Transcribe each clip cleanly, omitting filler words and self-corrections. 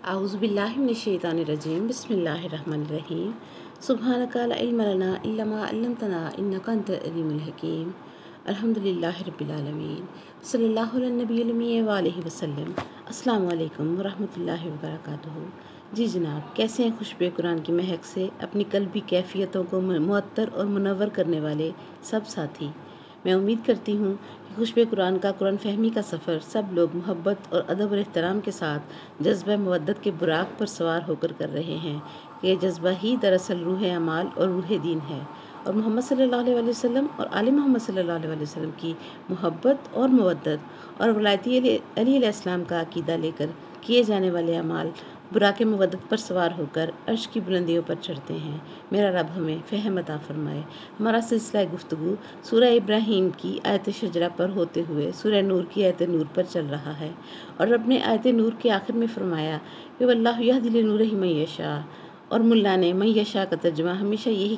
أعوذ بالله من الشيطان الرجيم بسم الله الرحمن الرحيم سبحانك لا علم لنا إلا ما علمتنا إنك أنت العليم الحكيم الحمد لله رب العالمين صلی اللہ علیہ نبی الأمی وآلہ وسلم۔ السلام علیکم ورحمۃ اللہ وبرکاتہ۔ جی جناب، کیسے ہیں؟ خوشبو قرآن کی مہک سے اپنی قلبی کیفیتوں کو معطر اور منور کرنے والے سب ساتھی، میں امید کرتی ہوں کہ خوشبو قرآن کا قرآن فہمی کا سفر سب لوگ محبت اور ادب اور احترام کے ساتھ جذبہ مودت کے براق پر سوار ہو کر رہے ہیں کہ یہ جذبہ ہی دراصل روح اعمال اور روح دین ہے، اور محمد صلی اللہ علیہ وسلم اور آل محمد صلی اللہ علیہ وسلم کی محبت اور مودت اور ولایت علی علیہ السلام کا عقیدہ لے کر کیے جانے والے اعمال براق مودت پر سوار ہو کر عرش کی بلندیوں پر چڑھتے ہیں۔ میرا رب ہمیں فہم عطا فرمائے۔ ہمارا سلسلہ گفتگو سورہ ابراہیم کی آیت شجرہ پر ہوتے ہوئے سورہ نور کی آیت نور پر چل رہا ہے، اور رب نے آیت نور کے آخر میں فرمایا کہ واللہ یہدی لنورہ من یشاء، اور ملا نے من یشاء کا ترجمہ ہمیشہ یہی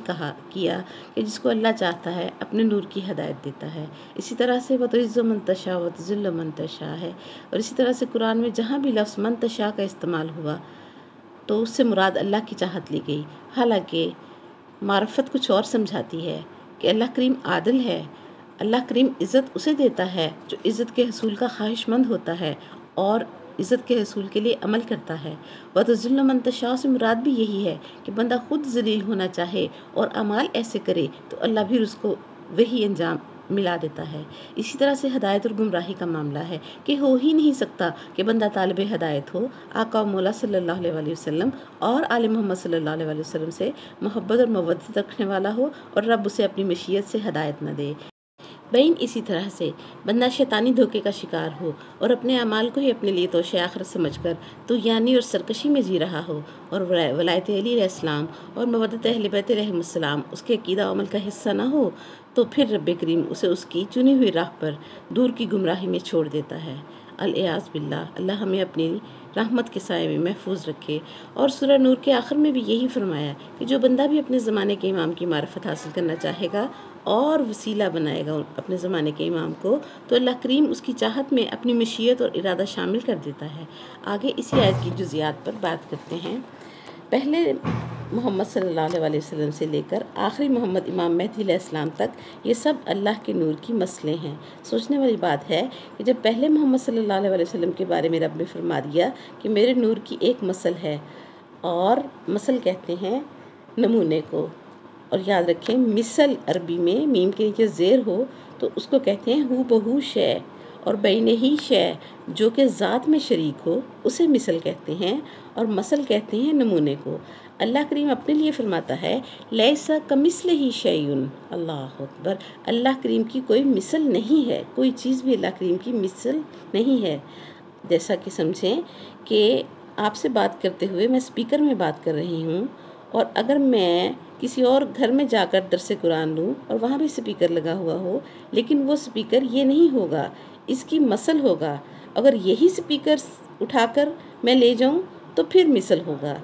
کیا کہ جس کو اللہ چاہتا ہے اپنے نور کی ہدایت دیتا ہے۔ اسی طرح سے وتعز من تشاء وتذل من تشاء ہے، اور اسی طرح سے قرآن میں جہاں بھی لفظ من تشاء کا استعمال ہوا تو اس سے مراد اللہ کی چاہت لی گئی، حالانکہ معرفت کچھ اور سمجھاتی ہے کہ اللہ کریم عادل ہے۔ اللہ کریم عزت اسے دیتا ہے جو عزت کے حصول کا خواہش مند ہوتا ہے اور عزت کے حصول کے لیے عمل کرتا ہے۔ وَتُذِلُّ مَن تَشَاءُ سے مراد بھی یہی ہے کہ بندہ خود ذلیل ہونا چاہے اور اعمال ایسے کرے تو اللہ بھی اس کو وہی انجام ملا دیتا ہے۔ اسی طرح سے ہدایت اور گمراہی کا معاملہ ہے کہ ہو ہی نہیں سکتا کہ بندہ طالب ہدایت ہو، آقا و مولا صلی اللہ علیہ وسلم اور آل محمد صلی اللہ علیہ وسلم سے محبت اور مودت رکھنے والا ہو اور رب اسے اپنی مشیت سے ہدایت نہ دے۔ بین اسی طرح سے بندہ شیطانی دھوکے کا شکار ہو اور اپنے اعمال کو ہی اپنے لیے توش آخرت سمجھ کر طغیانی اور سرکشی میں جی رہا ہو، اور ولایت علی علیہ السلام اور مودت اہل بیت علیہم السلام اس کے عقیدہ و عمل کا حصہ نہ ہو، تو پھر رب کریم اسے اس کی چنی ہوئی راہ پر دور کی گمراہی میں چھوڑ دیتا ہے۔ الیاذ باللہ، اللہ ہمیں اپنی رحمت کے سائے میں محفوظ رکھے۔ اور سورہ نور کے آخر میں بھی یہی فرمایا کہ جو بندہ بھی اپنے زمانے کے امام کی معرفت حاصل کرنا چاہے گا اور وسیلہ بنائے گا اپنے زمانے کے امام کو، تو اللہ کریم اس کی چاہت میں اپنی مشیت اور ارادہ شامل کر دیتا ہے۔ آگے اسی آیت کی جزیات پر بات کرتے ہیں۔ پہلے محمد صلی اللہ علیہ وسلم سے لے کر آخری محمد امام مہدی علیہ السلام تک یہ سب اللہ کے نور کی مسلیں ہیں۔ سوچنے والی بات ہے کہ جب پہلے محمد صلی اللہ علیہ وسلم کے بارے میں رب نے فرما دیا کہ میرے نور کی ایک مسل ہے، اور مسل کہتے ہیں نمونے کو، اور یاد رکھیں مثل عربی میں میم کے نیچے زیر ہو تو اس کو کہتے ہیں ہو بہو شے، اور بین ہی شے جو کہ ذات میں شریک ہو اسے مثل کہتے ہیں، اور مثل کہتے ہیں نمونے کو۔ اللہ کریم اپنے لیے فرماتا ہے لیسا کمثلہ شیء، اللہ اکبر، اللہ کریم کی کوئی مثل نہیں ہے، کوئی چیز بھی اللہ کریم کی مثل نہیں ہے۔ جیسا کہ سمجھیں کہ آپ سے بات کرتے ہوئے میں اسپیکر میں بات کر رہی ہوں، اور اگر میں کسی اور گھر میں جا کر درس قرآن لوں اور وہاں بھی اسپیکر لگا ہوا ہو، لیکن وہ اسپیکر یہ نہیں ہوگا، اس کی مثل ہوگا۔ اگر یہی اسپیکر اٹھا کر میں لے جاؤں تو پھر مثل ہوگا،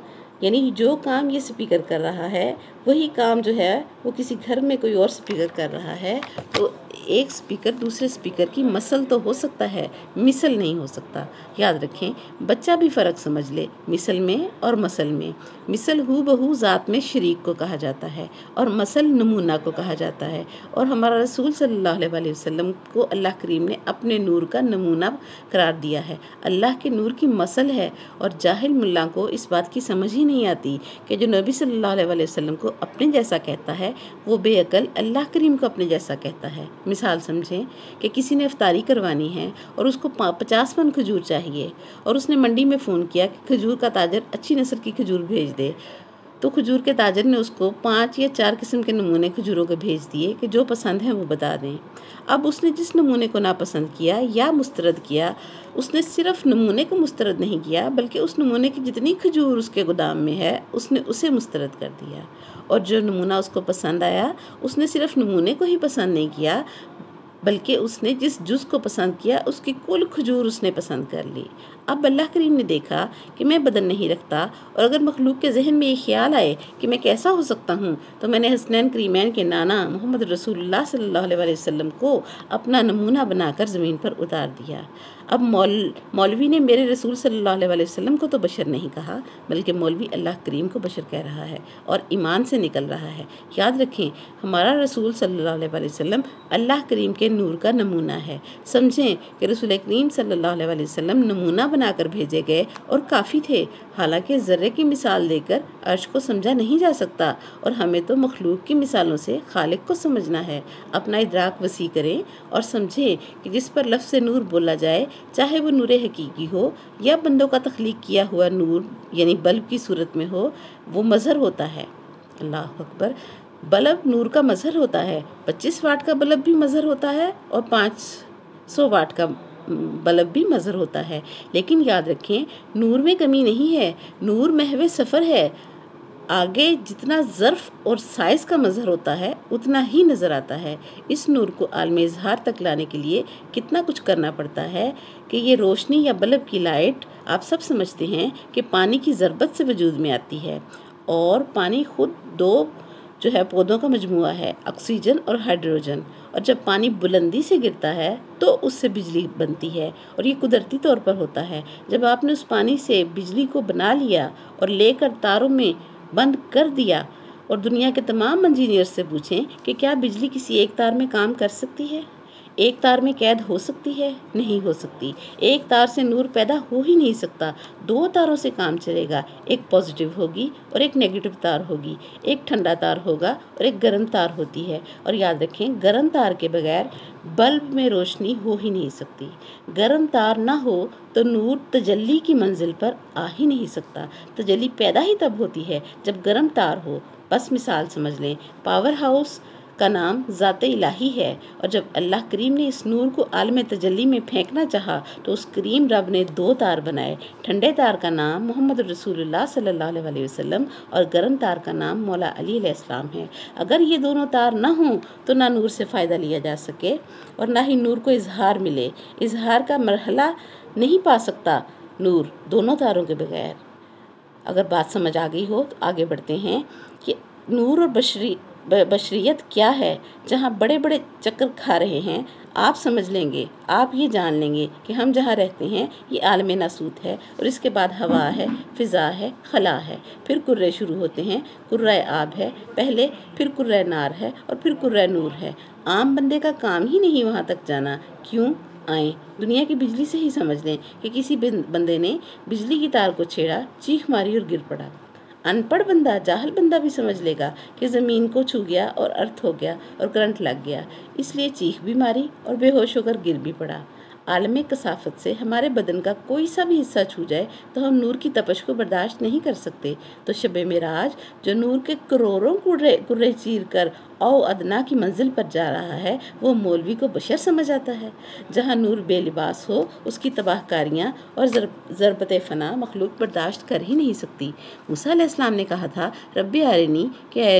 یعنی جو کام یہ اسپیکر کر رہا ہے وہی کام جو ہے وہ کسی گھر میں کوئی اور اسپیکر کر رہا ہے، تو ایک اسپیکر دوسرے اسپیکر کی مثل تو ہو سکتا ہے، مثل نہیں ہو سکتا۔ یاد رکھیں، بچہ بھی فرق سمجھ لے مثل میں اور مثل میں۔ مثل ہو بہو ذات میں شریک کو کہا جاتا ہے، اور مثل نمونہ کو کہا جاتا ہے، اور ہمارا رسول صلی اللہ علیہ وسلم کو اللہ کریم نے اپنے نور کا نمونہ قرار دیا ہے، اللہ کے نور کی مثل ہے۔ اور جاہل ملا کو اس بات کی سمجھ ہی نہیں آتی کہ جو نبی صلی اللہ علیہ وسلم کو اپنے جیسا کہتا ہے وہ بے عقل اللہ کریم کو اپنے جیسا کہتا ہے۔ مثال سمجھیں کہ کسی نے افطاری کروانی ہے اور اس کو 50 من کھجور چاہیے، اور اس نے منڈی میں فون کیا کہ کھجور کا تاجر اچھی نسل کی کھجور بھیج دے، تو کھجور کے تاجر نے اس کو 5 یا 4 قسم کے نمونے کھجوروں کے بھیج دیے کہ جو پسند ہیں وہ بتا دیں۔ اب اس نے جس نمونے کو ناپسند کیا یا مسترد کیا، اس نے صرف نمونے کو مسترد نہیں کیا بلکہ اس نمونے کی جتنی کھجور اس کے گودام میں ہے اس نے اسے مسترد کر دیا، اور جو نمونہ اس کو پسند آیا اس نے صرف نمونے کو ہی پسند نہیں کیا بلکہ اس نے جس جز کو پسند کیا اس کی کل کھجور اس نے پسند کر لی۔ اب اللہ کریم نے دیکھا کہ میں بدن نہیں رکھتا، اور اگر مخلوق کے ذہن میں یہ خیال آئے کہ میں کیسا ہو سکتا ہوں، تو میں نے حسنین کریمین کے نانا محمد رسول اللہ صلی اللہ علیہ وسلم کو اپنا نمونہ بنا کر زمین پر اتار دیا۔ اب مولوی نے میرے رسول صلی اللہ علیہ وسلم کو تو بشر نہیں کہا، بلکہ مولوی اللہ کریم کو بشر کہہ رہا ہے اور ایمان سے نکل رہا ہے۔ یاد رکھیں، ہمارا رسول صلی اللہ علیہ وسلم اللہ کریم کے نور کا نمونہ ہے۔ سمجھیں کہ رسول کریم صلی اللہ علیہ وسلم نمونہ بنا کر بھیجے گئے اور کافی تھے، حالانکہ ذرے کی مثال دے کر عرش کو سمجھا نہیں جا سکتا، اور ہمیں تو مخلوق کی مثالوں سے خالق کو سمجھنا ہے۔ اپنا ادراک وسیع کریں اور سمجھیں کہ جس پر لفظ نور بولا جائے، چاہے وہ نور حقیقی ہو یا بندوں کا تخلیق کیا ہوا نور یعنی بلب کی صورت میں ہو، وہ مظہر ہوتا ہے۔ اللہ اکبر! بلب نور کا مظہر ہوتا ہے۔ 25 واٹ کا بلب بھی مظہر ہوتا ہے اور 500 واٹ کا بلب بھی مظہر ہوتا ہے، لیکن یاد رکھیں نور میں کمی نہیں ہے، نور محو سفر ہے۔ آگے جتنا ظرف اور سائز کا مظہر ہوتا ہے اتنا ہی نظر آتا ہے۔ اس نور کو عالم اظہار تک لانے کے لیے کتنا کچھ کرنا پڑتا ہے کہ یہ روشنی یا بلب کی لائٹ آپ سب سمجھتے ہیں کہ پانی کی ضربت سے وجود میں آتی ہے، اور پانی خود دو پودوں کا مجموعہ ہے، آکسیجن اور ہائیڈروجن، اور جب پانی بلندی سے گرتا ہے تو اس سے بجلی بنتی ہے، اور یہ قدرتی طور پر ہوتا ہے۔ جب آپ نے اس پانی سے بجلی کو بنا لیا اور لے کر تاروں میں بند کر دیا، اور دنیا کے تمام انجینئر سے پوچھیں کہ کیا بجلی کسی ایک تار میں کام کر سکتی ہے؟ ایک تار میں قید ہو سکتی ہے؟ نہیں ہو سکتی۔ ایک تار سے نور پیدا ہو ہی نہیں سکتا۔ 2 تاروں سے کام چلے گا، ایک پازیٹیو ہوگی اور ایک نیگیٹو تار ہوگی، ایک ٹھنڈا تار ہوگا اور ایک گرم تار ہوتی ہے، اور یاد رکھیں گرم تار کے بغیر بلب میں روشنی ہو ہی نہیں سکتی۔ گرم تار نہ ہو تو نور تجلی کی منزل پر آ ہی نہیں سکتا۔ تجلی پیدا ہی تب ہوتی ہے جب گرم تار ہو۔ بس مثال سمجھ لیں، پاور ہاؤس کا نام ذات الہی ہے، اور جب اللہ کریم نے اس نور کو عالم تجلی میں پھینکنا چاہا تو اس کریم رب نے 2 تار بنائے۔ ٹھنڈے تار کا نام محمد رسول اللہ صلی اللہ علیہ وسلم اور گرم تار کا نام مولا علی علیہ السلام ہے۔ اگر یہ دونوں تار نہ ہوں تو نہ نور سے فائدہ لیا جا سکے اور نہ ہی نور کو اظہار ملے۔ اظہار کا مرحلہ نہیں پا سکتا نور دونوں تاروں کے بغیر۔ اگر بات سمجھ آ گئی ہو تو آگے بڑھتے ہیں کہ نور اور بشریت کیا ہے۔ جہاں بڑے بڑے چکر کھا رہے ہیں، آپ سمجھ لیں گے، آپ یہ جان لیں گے کہ ہم جہاں رہتے ہیں یہ عالم ناسوت ہے، اور اس کے بعد ہوا ہے، فضا ہے، خلا ہے، پھر کرے شروع ہوتے ہیں، کرہ آب ہے پہلے، پھر کرہ نار ہے، اور پھر کرہ نور ہے۔ عام بندے کا کام ہی نہیں وہاں تک جانا۔ کیوں؟ آئیں دنیا کی بجلی سے ہی سمجھ لیں کہ کسی بندے نے بجلی کی تار کو چھیڑا، چیخ ماری اور گر پڑا۔ ان پڑھ بندہ، جاہل بندہ بھی سمجھ لے گا کہ زمین کو چھو گیا اور ارتھ ہو گیا اور کرنٹ لگ گیا، اس لیے چیخ بھی ماری اور بے ہوش ہو کر گر بھی پڑا۔ عالم کثافت سے ہمارے بدن کا کوئی سا بھی حصہ چھو جائے تو ہم نور کی تپش کو برداشت نہیں کر سکتے۔ تو شب معراج جو نور کے کروڑوں کرے چیر کر او ادنا کی منزل پر جا رہا ہے، وہ مولوی کو بشر سمجھ آتا ہے۔ جہاں نور بے لباس ہو، اس کی تباہ کاریاں اور ضربت فنا مخلوق برداشت کر ہی نہیں سکتی۔ موسیٰ علیہ السلام نے کہا تھا، ربی آرینی، کہ اے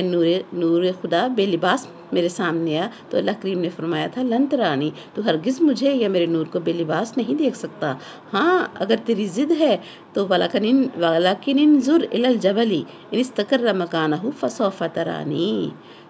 نور خدا بے لباس میرے سامنے آ، تو اللہ کریم نے فرمایا تھا لن ترانی، تو ہرگز مجھے یا میرے نور کو بے لباس نہیں دیکھ سکتا۔ ہاں اگر تیری ضد ہے تو وَلَكِنِ انظُرْ إِلَى الْجَبَلِ إِنِ اسْتَقَرَّ مَكَانَهُ فَسَوْفَ تَرَانِي۔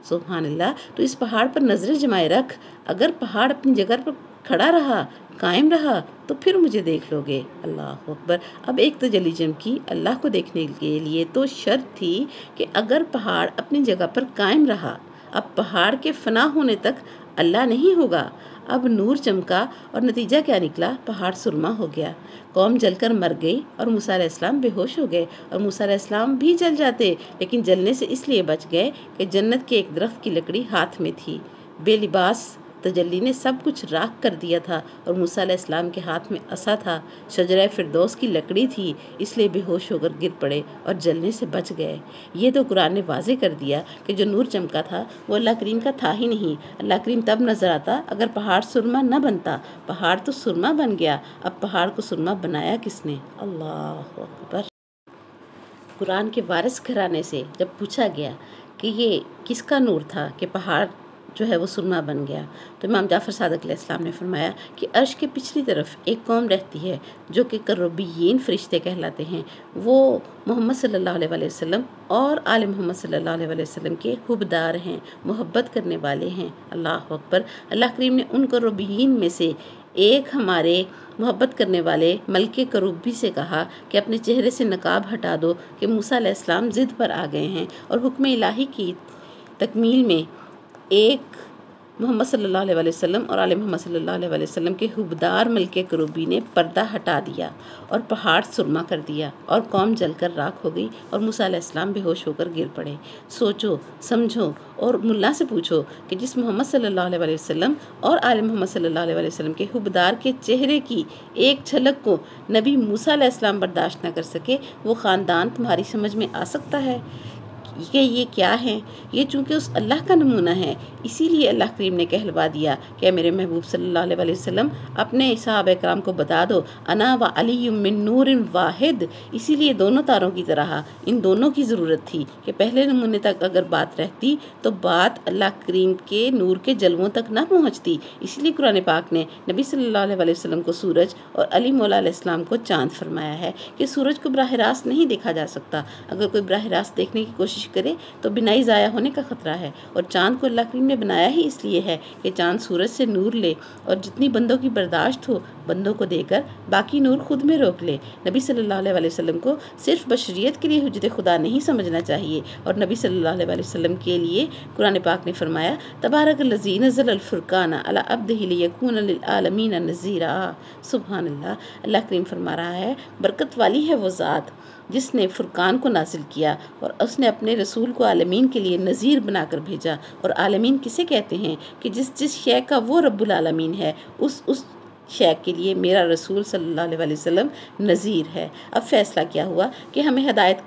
سبحان اللہ! تو اس پہاڑ پر نظریں جمائے رکھ، اگر پہاڑ اپنی جگہ پر کھڑا رہا، قائم رہا، تو پھر مجھے دیکھ لو گے۔ اللہ اکبر! اب ایک تجلی چمکی۔ اللہ کو دیکھنے کے لیے تو شرط تھی کہ اگر پہاڑ اپنی جگہ پر قائم رہا، اب پہاڑ کے فنا ہونے تک اللہ نہیں ہوگا۔ اب نور چمکا اور نتیجہ کیا نکلا؟ پہاڑ سرما ہو گیا، قوم جل کر مر گئی اور موسیٰ علیہ السلام بے ہوش ہو گئے، اور موسیٰ علیہ السلام بھی جل جاتے، لیکن جلنے سے اس لیے بچ گئے کہ جنت کے ایک درخت کی لکڑی ہاتھ میں تھی۔ بے لباس تجلی نے سب کچھ راکھ کر دیا تھا، اور موسیٰ علیہ السلام کے ہاتھ میں عصا تھا، شجرہ فردوس کی لکڑی تھی، اس لیے بے ہوش ہو کر گر پڑے اور جلنے سے بچ گئے۔ یہ تو قرآن نے واضح کر دیا کہ جو نور چمکا تھا وہ اللہ کریم کا تھا ہی نہیں۔ اللہ کریم تب نظر آتا اگر پہاڑ سرما نہ بنتا۔ پہاڑ تو سرما بن گیا، اب پہاڑ کو سرما بنایا کس نے؟ اللہ اکبر! قرآن کے وارث گھرانے سے جب پوچھا گیا کہ یہ کس کا نور تھا کہ پہاڑ جو ہے وہ سرما بن گیا۔ تو امام جعفر صادق علیہ السلام نے فرمایا کہ عرش کے پچھلی طرف ایک قوم رہتی ہے جو کہ کروبیین فرشتے کہلاتے ہیں، وہ محمد صلی اللہ علیہ وآلہ وسلم اور آل محمد صلی اللہ علیہ وآلہ وسلم کے حبدار ہیں، محبت کرنے والے ہیں۔ اللہ اکبر! اللہ کریم نے ان کروبیین میں سے ایک ہمارے محبت کرنے والے ملکہ کروبی سے کہا کہ اپنے چہرے سے نقاب ہٹا دو کہ موسیٰ علیہ السلام ضد پر آ گئے ہیں، اور حکم الہی کی تکمیل میں ایک محمد صلی اللہ علیہ وآلہ وسلم اور آل محمد صلی اللہ علیہ وآلہ وسلم کے حبدار ملکہ کروبی نے پردہ ہٹا دیا اور پہاڑ سرما کر دیا، اور قوم جل کر راکھ ہو گئی، اور موسیٰ علیہ السلام بے ہوش ہو کر گر پڑے۔ سوچو، سمجھو اور ملا سے پوچھو کہ جس محمد صلی اللہ علیہ وآلہ وسلم اور آل محمد صلی اللہ علیہ وآلہ وسلم کے حبدار کے چہرے کی ایک جھلک کو نبی موسیٰ علیہ السلام برداشت نہ کر سکے، وہ خاندان تمہاری سمجھ میں آ سکتا ہے کہ یہ کیا ہے؟ یہ چونکہ اس اللہ کا نمونہ ہے، اسی لیے اللہ کریم نے کہلوا دیا کہ میرے محبوب صلی اللہ علیہ وآلہ وسلم اپنے صحابہ کرام کو بتا دو، انا و علی من نور واحد۔ اسی لیے دونوں تاروں کی طرح ان دونوں کی ضرورت تھی کہ پہلے نمونے تک اگر بات رہتی تو بات اللہ کریم کے نور کے جلووں تک نہ پہنچتی۔ اسی لیے قرآن پاک نے نبی صلی اللہ علیہ وآلہ وسلم کو سورج اور علی مولا علیہ السلام کو چاند فرمایا ہے کہ سورج کو براہ راست نہیں دیکھا جا سکتا، اگر کوئی براہ راست دیکھنے کی کوشش کرے تو بینائی ضائع ہونے کا خطرہ ہے، اور چاند کو اللہ کریم نے بنایا ہی اس لیے ہے کہ چاند سورج سے نور لے اور جتنی بندوں کی برداشت ہو بندوں کو دے کر باقی نور خود میں روک لے۔ نبی صلی اللہ علیہ وآلہ وسلم کو صرف بشریت کے لیے حجت خدا نہیں سمجھنا چاہیے، اور نبی صلی اللہ علیہ وآلہ وسلم کے لیے قرآن پاک نے فرمایا تبارک الذی نزل الفرقان علی عبدہ لیکون للعالمین نذیرا۔ سبحان اللہ! اللہ کریم فرما رہا ہے برکت والی ہے وہ ذات جس نے فرقان کو نازل کیا، اور اس نے اپنے رسول کو عالمین کے لیے نذیر بنا کر بھیجا۔ اور عالمین کسے کہتے ہیں؟ کہ جس شے کا وہ رب العالمین ہے، اس شے کے لیے میرا رسول صلی اللہ علیہ وآلہ وسلم نذیر ہے۔ اب فیصلہ کیا ہوا کہ ہمیں ہدایت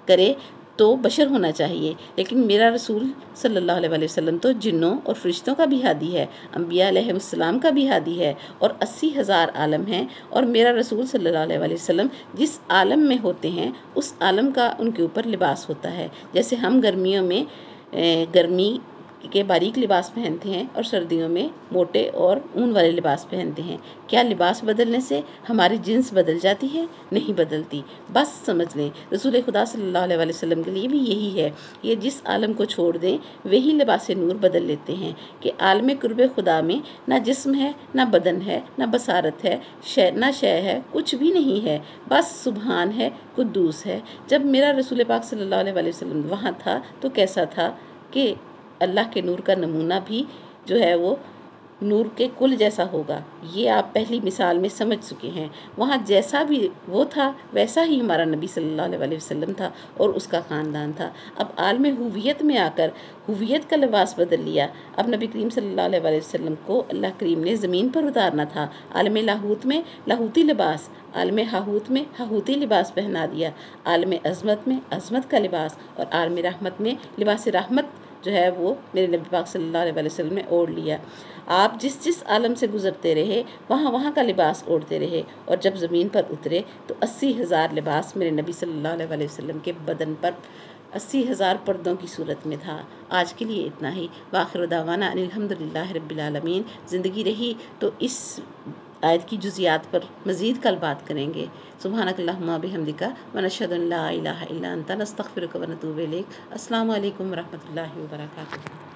کرے تو بشر ہونا چاہیے، لیکن میرا رسول صلی اللہ علیہ وآلہ وسلم تو جنوں اور فرشتوں کا بھی ہادی ہے، انبیاء علیہ السلام کا بھی ہادی ہے، اور 80,000 عالم ہیں، اور میرا رسول صلی اللہ علیہ وآلہ وسلم جس عالم میں ہوتے ہیں اس عالم کا ان کے اوپر لباس ہوتا ہے۔ جیسے ہم گرمیوں میں گرمی کے باریک لباس پہنتے ہیں اور سردیوں میں موٹے اور اون والے لباس پہنتے ہیں، کیا لباس بدلنے سے ہماری جنس بدل جاتی ہے؟ نہیں بدلتی۔ بس سمجھ لیں رسول خدا صلی اللہ علیہ وآلہ وسلم کے لیے بھی یہی ہے، یہ جس عالم کو چھوڑ دیں وہی لباس نور بدل لیتے ہیں، کہ عالم قرب خدا میں نہ جسم ہے، نہ بدن ہے، نہ بصارت ہے، نہ شے ہے، کچھ بھی نہیں ہے، بس سبحان ہے، قدوس ہے۔ جب میرا رسول پاک صلی اللہ علیہ وآلہ وسلم وہاں تھا تو کیسا تھا کہ اللہ کے نور کا نمونہ بھی جو ہے وہ نور کے کل جیسا ہوگا، یہ آپ پہلی مثال میں سمجھ چکے ہیں۔ وہاں جیسا بھی وہ تھا ویسا ہی ہمارا نبی صلی اللہ علیہ وآلہ وسلم تھا اور اس کا خاندان تھا۔ اب عالم ہویت میں آ کر ہویت کا لباس بدل لیا۔ اب نبی کریم صلی اللہ علیہ وآلہ وسلم کو اللہ کریم نے زمین پر اتارنا تھا، عالم لاہوت میں لاہوتی لباس، عالم ہاہوت میں ہاہوتی لباس پہنا دیا، عالم عظمت میں عظمت کا لباس، اور عالم رحمت میں لباس رحمت جو ہے وہ میرے نبی پاک صلی اللہ علیہ وآلہ وسلم نے اوڑھ لیا۔ آپ جس عالم سے گزرتے رہے وہاں کا لباس اوڑھتے رہے، اور جب زمین پر اترے تو 80,000 لباس میرے نبی صلی اللہ علیہ وآلہ وسلم کے بدن پر 80,000 پردوں کی صورت میں تھا۔ آج کے لیے اتنا ہی، وآخر دعوانا ان الحمدللہ رب العالمین۔ زندگی رہی تو اس آیت کی جزیات پر مزید کل بات کریں گے۔ سبحانک اللہم و بحمدک ونشہد ان لا الہ الا انت نستغفرک ونتوب الیک۔ السلام علیکم ورحمۃ اللہ وبرکاتہ۔